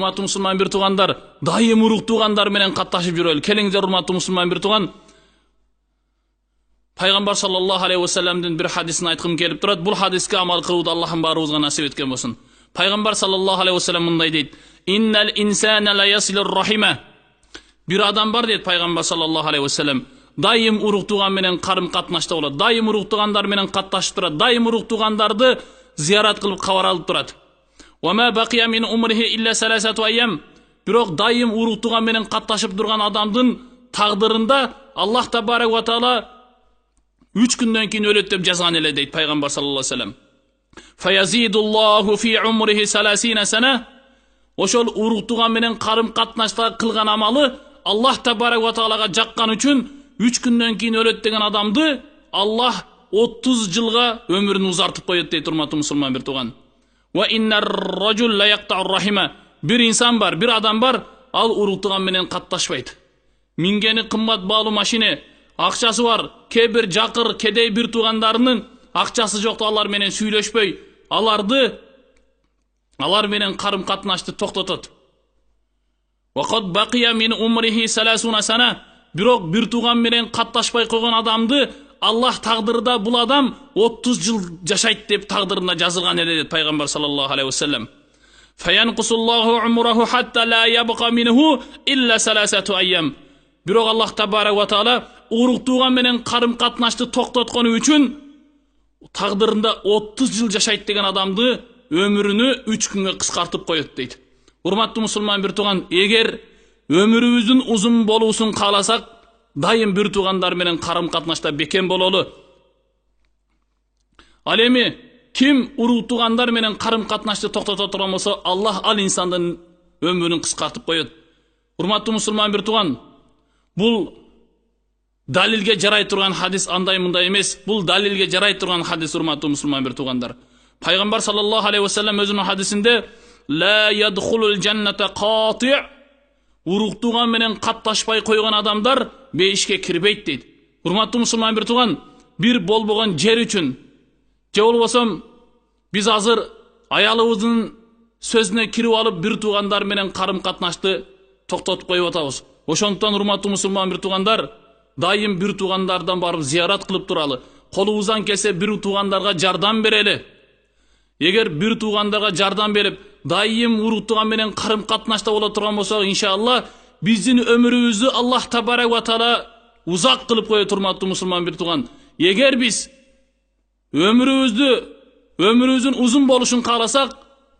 урматтуу мусулман бир туугандар, дайым урук туугандар менен катташып жүрөлү. Келиңиздер урматтуу мусулман бир тууган. Пайгамбар саллаллаху алейхи ва салламдын бир хадисин айткым келип турат. Бул хадиске амал кылууду Аллахым баарыбызга насип эткен болсун. Пайгамбар саллаллаху алейхи ва саллам мындай дейт: "Иннал инсана ла ясилур рахима." Бир адам бар дейт Пайгамбар саллаллаху алейхи ва саллам. Дайым урук тууган менен карым катнашта болот. Дайым урук туугандар менен катташып турат. Дайым урук туугандарды зиярат кылып кабар алып турат. "Ва ма бакия мин умрихи илля саласату айям." Бирок дайым урук тууган менен катташып турган адамдын тагдырында Аллах табарак ва таала 3 күндөн кийин өлөт деп жазган эле дейт Пайгамбар саллаллаху алейхи ва саллам. "Фаязидуллаху фи умрихи 30 сана." Ошол урук тууган менен карым катнашта кылган амалы Аллах табарак ва таалага жаккан үчүн 3 күндөн кийин өлөт деген адамды Аллах 30 жылга өмүрүн узартып коет дейт урматтуу мусулман бир тууган. "Ва иннар ражул ла яктау рахима." Бир инсан бар, бир адам бар, ал урук тууган менен катташпайт. Мингени кымбат баалуу машина, акчасы бар, кебир жакыр, кедей бир туугандарынын акчасы жокто, алар менен сүйлөшпөй, алар менен карым катнашты токтотот. "Ва кад бакия мин умрихи 30 сана." Бирок бир тууган менен катташпай койгон адамды Аллах тагдырда бул адам 30 жыл жашайт деп тагдырында жазылган эле дейт Пайгамбар саллаллаху алейхи ва саллам. "Фаянкусуллаху умраху хатта ла ябка минху илля саласату айям." Бирок Аллах табарак ва таала урук тууган менен карым катнашты токтоткону үчүн тагдырында 30 жыл жашайт деген адамды өмүрүнү 3 күнгө кыскартып коет дейт. Урматтуу мусулман бир тууган, эгер өмүрүбүздүн узун болуусун кааласак, дайым бир туугандар менен карым катнашта бекем бололу. Ал эми ким урук туугандар менен карым катнашты токтото турган болсо, Аллах ал инсандын өмүрүн кыскартып коет. Урматтуу мусулман бир тууган, бул далилге жарай турган хадис андай мындай эмес. Бул далилге жарай турган хадис урматтуу мусулман бир туугандар. Пайгамбар саллаллаху алейхи ва саллам өзүнүн хадисинде "Ла ядхулул жанната кати'." Урук тууган менен катташпай койгон адамдар бейишке кирбейт дейт. Урматтуу мусулман бир тууган, бир болбогон жер үчүн же болбосом биз азыр аялыбыздын сөзүнө кирип алып бир туугандар менен карым катнашты токтотуп коюп атабыз. Ошондуктан урматтуу мусулман бир туугандар, дайым бир туугандардан барып зиярат кылып туралы. Колубуздан келсе бир туугандарга жардам берели. Эгер бир туугандарга жардам берип, дайым урук тууган менен карым катнашта боло турган болсок, иншалла биздин өмүрүбүздү Аллах табарак ва таала узак кылып коет урматтуу мусулман бир тууган. Эгер биз өмүрүбүздүн узун болушун кааласак,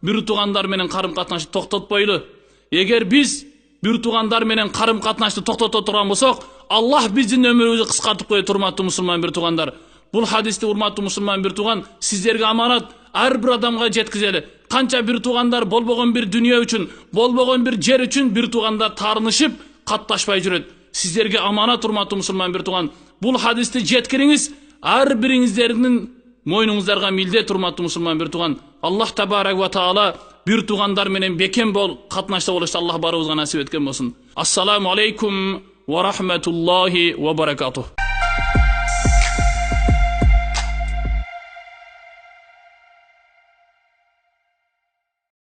бир туугандар менен карым катнашты токтотпойлу. Эгер биз бир туугандар менен карым катнашты токтото турган болсок, Аллах биздин өмүрүбүздү кыскартып коет урматтуу мусулман бир туугандар. Бул хадисти урматтуу мусулман бир тууган сиздерге аманат, ар бир адамга жеткизели. Канча бир туугандар болбогон бир дүйнө үчүн, болбогон бир жер үчүн бир туугандар таарынышып катташпай жүрөт. Сиздерге аманат урматтуу мусулман бир тууган. Бул хадисти жеткириңиз, ар бириңиздердин мойнуңуздарга милдет урматтуу мусулман бир тууган. Аллах табарак ва таала бир туугандар менен бекем катнашта болушту Аллах баарыбызга насип эткен болсун. Ассаламу алейкум ва рахматуллахи ва баракатух.